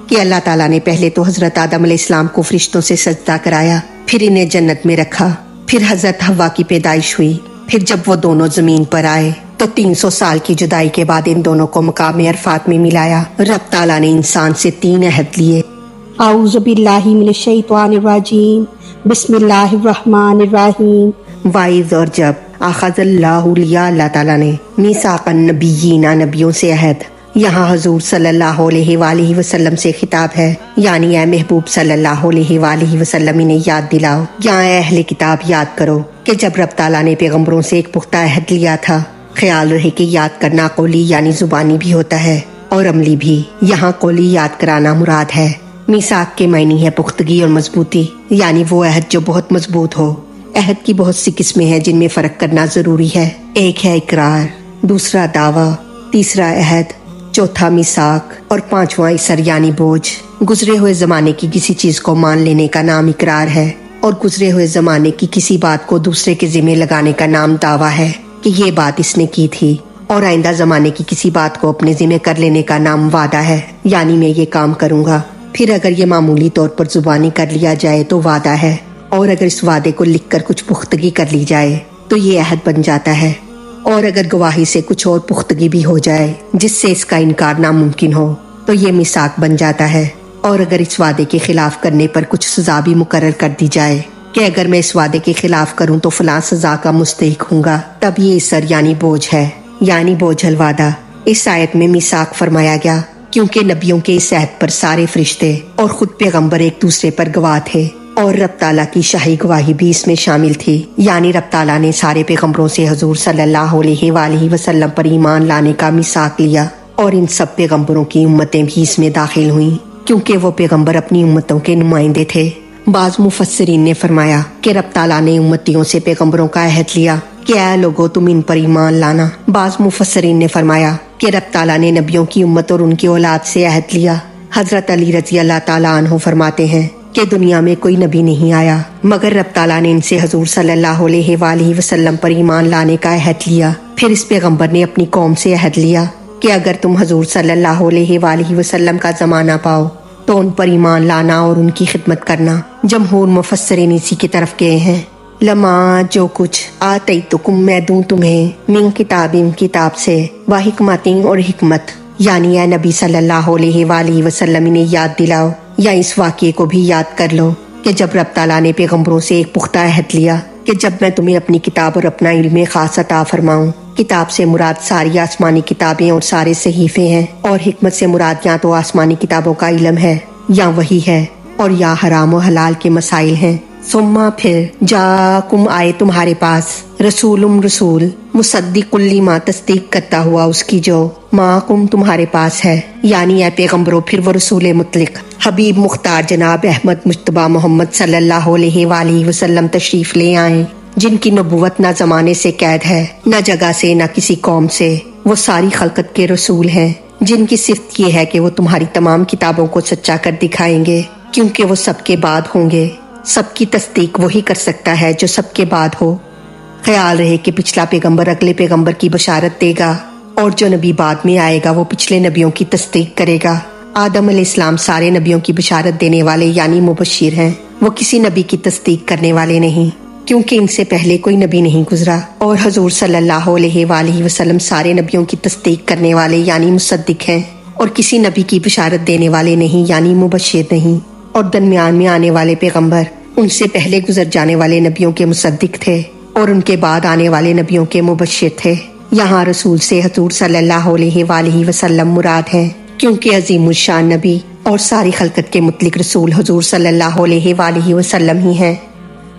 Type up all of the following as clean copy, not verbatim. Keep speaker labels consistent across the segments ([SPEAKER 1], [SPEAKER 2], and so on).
[SPEAKER 1] کہ اللہ تعالیٰ نے پہلے تو حضرت آدم علیہ السلام کو فرشتوں سے سجدہ کرایا، پھر انہیں جنت میں رکھا، پھر حضرت حوا کی پیدائش ہوئی، پھر جب وہ دونوں زمین پر آئے تو 300 سال کی جدائی کے بعد ان دونوں کو مقام عرفات میں ملایا۔ رب تعالیٰ نے انسان سے 3 عہد لیے۔
[SPEAKER 2] اعوذ باللہ من الشیطان الرجیم، بسم اللہ الرحمن الرحیم۔
[SPEAKER 1] وائز اور جب اخذ اللہ لیا، اللہ تعالیٰ نے میثاق النبیین، نبیوں سے عہد۔ یہاں حضور صلی اللہ علیہ وآلہ وسلم سے خطاب ہے، یعنی اے محبوب صلی اللہ علیہ وآلہ وسلم انہیں یاد دلاؤ، یا اے اہل کتاب یاد کرو کہ جب رب تعالیٰ نے پیغمبروں سے ایک پختہ عہد لیا تھا۔ خیال رہے کہ یاد کرنا قولی یعنی زبانی بھی ہوتا ہے اور عملی بھی۔ یہاں قولی یاد کرانا مراد ہے۔ میثاق کے معنی ہے پختگی اور مضبوطی، یعنی وہ عہد جو بہت مضبوط ہو۔ عہد کی بہت سی قسمیں ہیں جن میں فرق کرنا ضروری ہے۔ ایک ہے اقرار، دوسرا دعویٰ، تیسرا عہد، چوتھا میثاق اور پانچواں اثر یعنی بوجھ۔ گزرے ہوئے زمانے کی کسی چیز کو مان لینے کا نام اقرار ہے، اور گزرے ہوئے زمانے کی کسی بات کو دوسرے کے ذمہ لگانے کا نام دعویٰ ہے کہ یہ بات اس نے کی تھی، اور آئندہ زمانے کی کسی بات کو اپنے ذمہ کر لینے کا نام وعدہ ہے، یعنی میں یہ کام کروں گا۔ پھر اگر یہ معمولی طور پر زبانی کر لیا جائے تو وعدہ ہے، اور اگر اس وعدے کو لکھ کر کچھ پختگی کر لی جائے تو یہ عہد بن جاتا ہے، اور اگر گواہی سے کچھ اور پختگی بھی ہو جائے جس سے اس کا انکار ناممکن ہو تو یہ میثاق بن جاتا ہے، اور اگر اس وعدے کے خلاف کرنے پر کچھ سزا بھی مقرر کر دی جائے کہ اگر میں اس وعدے کے خلاف کروں تو فلاں سزا کا مستحق ہوں گا، تب یہ اثر یعنی بوجھ ہے، یعنی بوجھ الوعدہ۔ اس آیت میں میثاق فرمایا گیا کیونکہ نبیوں کے اس عہد پر سارے فرشتے اور خود پیغمبر ایک دوسرے پر گواہ تھے، اور رب تعالیٰ کی شاہی گواہی بھی اس میں شامل تھی، یعنی رب تعالیٰ نے سارے پیغمبروں سے حضور صلی اللہ علیہ وآلہ وسلم پر ایمان لانے کا میثاق لیا، اور ان سب پیغمبروں کی امتیں بھی اس میں داخل ہوئیں کیونکہ وہ پیغمبر اپنی امتوں کے نمائندے تھے۔ بعض مفسرین نے فرمایا کہ رب تعالیٰ نے امتیوں سے پیغمبروں کا عہد لیا کہ اے لوگو تم ان پر ایمان لانا۔ بعض مفسرین نے فرمایا کہ رب تعالیٰ نے نبیوں کی امت اور ان کی اولاد سے عہد لیا۔ حضرت علی رضی اللہ تعالیٰ عنہ فرماتے ہیں کہ دنیا میں کوئی نبی نہیں آیا مگر رب تعالیٰ نے ان سے حضور صلی اللہ علیہ وآلہ وسلم پر ایمان لانے کا عہد لیا۔ پھر اس پیغمبر نے اپنی قوم سے عہد لیا کہ اگر تم حضور صلی اللہ علیہ وآلہ وسلم کا زمانہ پاؤ تو ان پر ایمان لانا اور ان کی خدمت کرنا۔ جمہور مفسرین اسی کی طرف گئے ہیں۔ لما جو کچھ آتیتکم میں دوں تمہیں من کتاب سے و حکمتیں اور حکمت، یعنی اے نبی صلی اللہ علیہ وآلہ وسلم انہیں یاد دلاؤ، یا اس واقعے کو بھی یاد کر لو کہ جب رب تعالیٰ نے پیغمبروں سے ایک پختہ عہد لیا کہ جب میں تمہیں اپنی کتاب اور اپنا علم خاص عطا فرماؤں۔ کتاب سے مراد ساری آسمانی کتابیں اور سارے صحیفے ہیں، اور حکمت سے مراد یا تو آسمانی کتابوں کا علم ہے یا وحی ہے، اور یا حرام و حلال کے مسائل ہیں۔ ثم پھر جاکم آئے تمہارے پاس رسول مصدق لما تصدیق کرتا ہوا اس کی جو معکم تمہارے پاس ہے، یعنی اے پیغمبروں پھر وہ رسول مطلق حبیب مختار جناب احمد مجتبیٰ محمد صلی اللہ علیہ وآلہ وسلم تشریف لے آئیں، جن کی نبوت نہ زمانے سے قید ہے، نہ جگہ سے، نہ کسی قوم سے۔ وہ ساری خلقت کے رسول ہیں، جن کی صفت یہ ہے کہ وہ تمہاری تمام کتابوں کو سچا کر دکھائیں گے، کیونکہ وہ سب کے بعد ہوں گے۔ سب کی تصدیق وہی کر سکتا ہے جو سب کے بعد ہو۔ خیال رہے کہ پچھلا پیغمبر اگلے پیغمبر کی بشارت دے گا، اور جو نبی بعد میں آئے گا وہ پچھلے نبیوں کی تصدیق کرے گا۔ آدم علیہ السلام سارے نبیوں کی بشارت دینے والے یعنی مبشر ہیں، وہ کسی نبی کی تصدیق کرنے والے نہیں، کیونکہ ان سے پہلے کوئی نبی نہیں گزرا۔ اور حضور صلی اللہ علیہ وآلہ وسلم سارے نبیوں کی تصدیق کرنے والے یعنی مصدق ہیں، اور کسی نبی کی بشارت دینے والے نہیں یعنی مبشر نہیں۔ اور درمیان میں آنے والے پیغمبر ان سے پہلے گزر جانے والے نبیوں کے مصدق تھے، اور ان کے بعد آنے والے نبیوں کے مبشر تھے۔ یہاں رسول سے حضور صلی اللہ علیہ وآلہ وسلم مراد ہیں، کیونکہ عظیم الشان نبی اور ساری خلقت کے مطلق رسول حضور صلی اللہ علیہ وآلہ وسلم ہی ہیں۔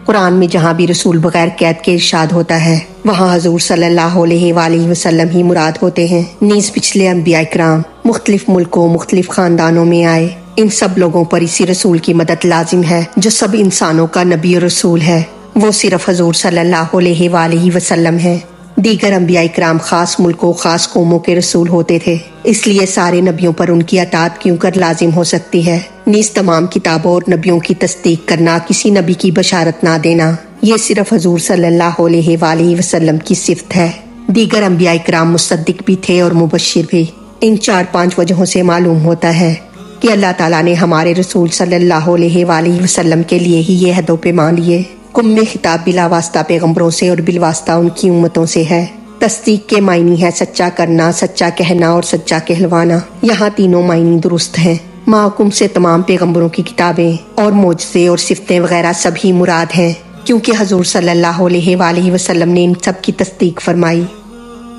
[SPEAKER 1] قرآن میں جہاں بھی رسول بغیر قید کے ارشاد ہوتا ہے وہاں حضور صلی اللہ علیہ وآلہ وسلم ہی مراد ہوتے ہیں۔ نیز پچھلے انبیاء کرام مختلف ملکوں مختلف خاندانوں میں آئے، ان سب لوگوں پر اسی رسول کی مدد لازم ہے جو سب انسانوں کا نبی اور رسول ہے، وہ صرف حضور صلی اللہ علیہ وآلہ وسلم ہے۔ دیگر انبیاء کرام خاص ملکوں خاص قوموں کے رسول ہوتے تھے، اس لیے سارے نبیوں پر ان کی اطاعت کیوں کر لازم ہو سکتی ہے۔ نیز تمام کتابوں اور نبیوں کی تصدیق کرنا، کسی نبی کی بشارت نہ دینا، یہ صرف حضور صلی اللہ علیہ وآلہ وسلم کی صفت ہے۔ دیگر انبیاء کرام مصدق بھی تھے اور مبشر بھی۔ ان 4-5 وجہوں سے معلوم ہوتا ہے کہ اللہ تعالیٰ نے ہمارے رسول صلی اللہ علیہ وآلہ وسلم کے لیے ہی یہ عہد و پیمان لیے۔ کم میں خطاب بلا واسطہ پیغمبروں سے اور بالواسطہ ان کی امتوں سے ہے۔ تصدیق کے معنی ہے سچا کرنا، سچا کہنا اور سچا کہلوانا۔ یہاں تینوں معنی درست ہیں۔ محکم سے تمام پیغمبروں کی کتابیں اور معجزے اور صفتیں وغیرہ سبھی مراد ہیں، کیونکہ حضور صلی اللہ علیہ وآلہ وسلم نے ان سب کی تصدیق فرمائی۔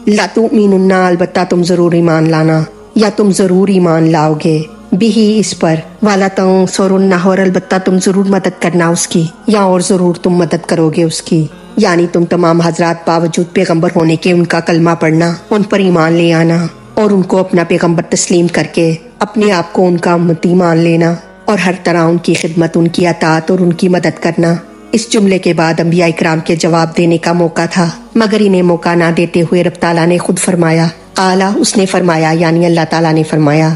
[SPEAKER 1] لا تؤمنن، البتہ تم ضرور ایمان لانا، یا تم ضرور ایمان لاؤ گے، بھی اس پر، والا تنصرن، اور البتہ تم ضرور مدد کرنا اس کی، یا اور ضرور تم مدد کرو گے اس کی، یعنی تم تمام حضرات باوجود پیغمبر ہونے کے ان کا کلمہ پڑھنا، ان پر ایمان لے آنا اور ان کو اپنا پیغمبر تسلیم کر کے اپنے آپ کو ان کا امتی مان لینا، اور ہر طرح ان کی خدمت، ان کی اطاعت اور ان کی مدد کرنا۔ اس جملے کے بعد انبیاء کرام کے جواب دینے کا موقع تھا، مگر انہیں موقع نہ دیتے ہوئے رب تعالیٰ نے خود فرمایا، قالا، اس نے فرمایا، یعنی اللہ تعالیٰ نے فرمایا،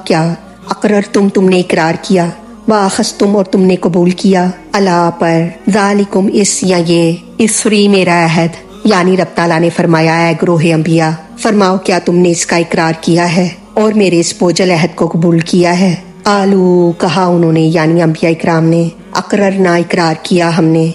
[SPEAKER 1] کیا اقرر تم نے اقرار کیا، واخذتم، اور تم نے قبول کیا، اللہ پر، ذالکم، اس یا یہ، اسری میرا عہد، یعنی رب تعالیٰ نے فرمایا، اے گروہ انبیاء، فرماؤ کیا تم نے اس کا اقرار کیا ہے اور میرے اس بوجھل عہد کو قبول کیا ہے؟ آلو، کہا انہوں نے، یعنی انبیاء اکرام نے، اقررنا، اقرار کیا ہم نے،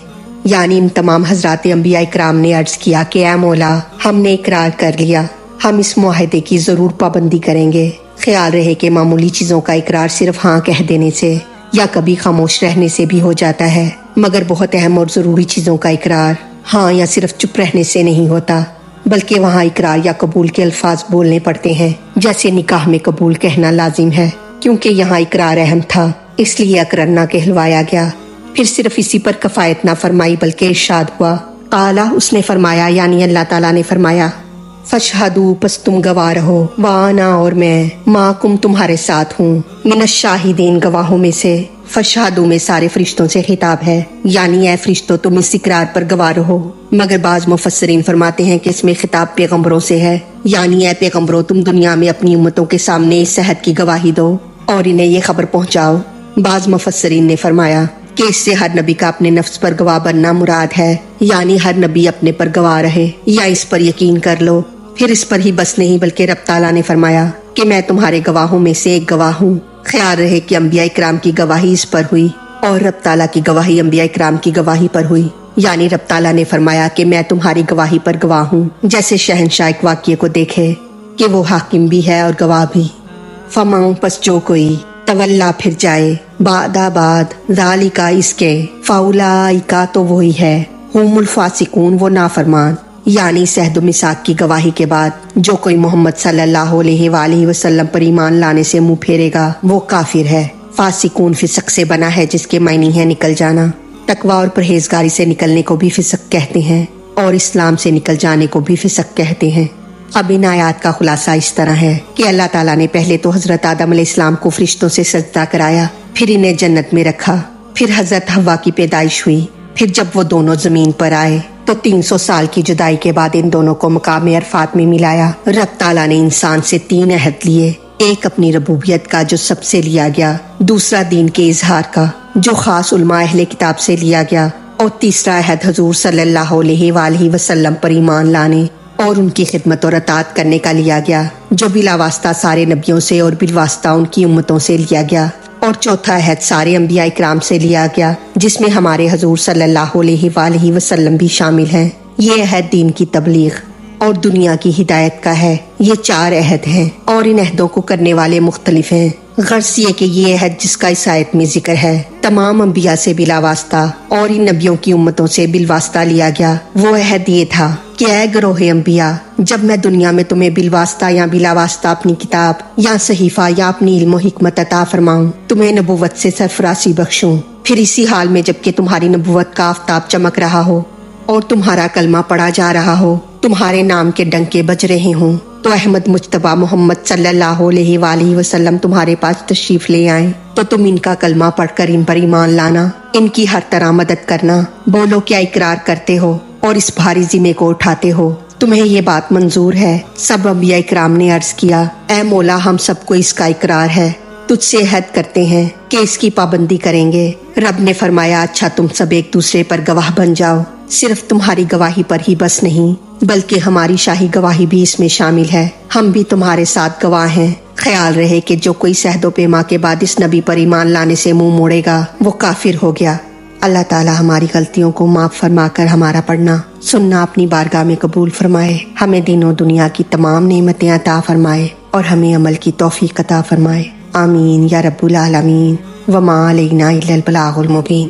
[SPEAKER 1] یعنی ان تمام حضرات انبیاء اکرام نے عرض کیا کہ اے مولا، ہم نے اقرار کر لیا، ہم اس معاہدے کی ضرور پابندی کریں گے۔ خیال رہے کہ معمولی چیزوں کا اقرار صرف ہاں کہہ دینے سے یا کبھی خاموش رہنے سے بھی ہو جاتا ہے، مگر بہت اہم اور ضروری چیزوں کا اقرار ہاں یا صرف چپ رہنے سے نہیں ہوتا، بلکہ وہاں اقرار یا قبول کے الفاظ بولنے پڑتے ہیں، جیسے نکاح میں قبول کہنا لازم ہے، کیونکہ یہاں اقرار اہم تھا، اس لیے اقررنا کہلوایا گیا۔ پھر صرف اسی پر کفایت نہ فرمائی بلکہ ارشاد ہوا، قالا، اس نے فرمایا، یعنی اللہ تعالیٰ نے فرمایا، فاشہدوا، پس تم گواہ رہو، وانا، اور میں، معکم، تمہارے ساتھ ہوں، من الشاہدین، گواہوں میں سے۔ فاشہدوا میں سارے فرشتوں سے خطاب ہے، یعنی اے فرشتوں تم اس اقرار پر گواہ رہو، مگر بعض مفسرین فرماتے ہیں کہ اس میں خطاب پیغمبروں سے ہے، یعنی اے پیغمبروں تم دنیا میں اپنی امتوں کے سامنے اس عہد کی گواہی دو اور انہیں یہ خبر پہنچاؤ۔ بعض مفسرین نے فرمایا کہ اس سے ہر نبی کا اپنے نفس پر گواہ بننا مراد ہے، یعنی ہر نبی اپنے پر گواہ رہے یا اس پر یقین کر لو۔ پھر اس پر ہی بس نہیں بلکہ رب تعالیٰ نے فرمایا کہ میں تمہارے گواہوں میں سے ایک گواہ ہوں۔ خیال رہے کہ انبیاء اکرام کی گواہی اس پر ہوئی اور رب تعالیٰ کی گواہی انبیاء اکرام کی گواہی پر ہوئی، یعنی رب تعالیٰ نے فرمایا کہ میں تمہاری گواہی پر گواہ ہوں، جیسے شہنشاہ ایک واقعے کو دیکھے کہ وہ حاکم بھی ہے اور گواہ بھی۔ فمن، پس جو کوئی، تولا، پھر جائے، بعد ذالک، اس کے، فاولئک، تو وہی ہے، ہم الفاسقون، وہ نافرمان، یعنی عہد و میثاق کی گواہی کے بعد جو کوئی محمد صلی اللہ علیہ وآلہ وسلم پر ایمان لانے سے منہ پھیرے گا وہ کافر ہے۔ فاسقون فسق سے بنا ہے جس کے معنی ہے نکل جانا۔ تقوی اور پرہیزگاری سے نکلنے کو بھی فسق کہتے ہیں اور اسلام سے نکل جانے کو بھی فسق کہتے ہیں۔ اب ان آیات کا خلاصہ اس طرح ہے کہ اللہ تعالیٰ نے پہلے تو حضرت آدم علیہ السلام کو فرشتوں سے سجدہ کرایا، پھر انہیں جنت میں رکھا، پھر حضرت حوا کی پیدائش ہوئی، پھر جب وہ دونوں زمین پر آئے تو 300 سال کی جدائی کے بعد ان دونوں کو مقام عرفات میں ملایا۔ رب تعالیٰ نے انسان سے 3 عہد لیے، ایک اپنی ربوبیت کا جو سب سے لیا گیا، دوسرا دین کے اظہار کا جو خاص علماء اہل کتاب سے لیا گیا، اور تیسرا عہد حضور صلی اللہ علیہ وآلہ وسلم پر ایمان لانے اور ان کی خدمت اور اطاعت کرنے کا لیا گیا، جو بلا واسطہ سارے نبیوں سے اور بالواسطہ ان کی امتوں سے لیا گیا، اور چوتھا عہد سارے انبیاء اکرام سے لیا گیا جس میں ہمارے حضور صلی اللہ علیہ وآلہ وسلم بھی شامل ہیں۔ یہ عہد دین کی تبلیغ اور دنیا کی ہدایت کا ہے۔ یہ 4 عہد ہیں اور ان عہدوں کو کرنے والے مختلف ہیں، غرض یہ کہ یہ عہد جس کا اس آیت میں ذکر ہے تمام انبیاء سے بلا واسطہ اور ان نبیوں کی امتوں سے بالواسطہ لیا گیا۔ وہ عہد یہ تھا کہ اے گروہ انبیاء، جب میں دنیا میں تمہیں بالواسطہ یا بلا واسطہ اپنی کتاب یا صحیفہ یا اپنی علم و حکمت عطا فرماؤں، تمہیں نبوت سے سرفرازی بخشوں، پھر اسی حال میں جبکہ تمہاری نبوت کا آفتاب چمک رہا ہو اور تمہارا کلمہ پڑھا جا رہا ہو، تمہارے نام کے ڈنکے بج رہے ہوں، تو احمد مجتبیٰ محمد صلی اللہ علیہ وآلہ وسلم تمہارے پاس تشریف لے آئیں تو تم ان کا کلمہ پڑھ کر ان پر ایمان لانا، ان کی ہر طرح مدد کرنا۔ بولو کیا اقرار کرتے ہو اور اس بھاری ذمے کو اٹھاتے ہو؟ تمہیں یہ بات منظور ہے؟ سب انبیاء اکرام نے عرض کیا، اے مولا، ہم سب کو اس کا اقرار ہے۔ تجھ سے عہد کرتے ہیں کہ اس کی پابندی کریں گے۔ رب نے فرمایا اچھا تم سب ایک دوسرے پر گواہ بن جاؤ، صرف تمہاری گواہی پر ہی بس نہیں بلکہ ہماری شاہی گواہی بھی اس میں شامل ہے، ہم بھی تمہارے ساتھ گواہ ہیں۔ خیال رہے کہ جو کوئی عہد و پیما کے بعد اس نبی پر ایمان لانے سے منہ موڑے گا وہ کافر ہو گیا۔ اللہ تعالی ہماری غلطیوں کو معاف فرما کر ہمارا پڑھنا سننا اپنی بارگاہ میں قبول فرمائے، ہمیں دین و دنیا کی تمام نعمتیں عطا فرمائے اور ہمیں عمل کی توفیق عطا فرمائے، آمین یا رب العالمین۔ وما علینا الا البلاغ المبین۔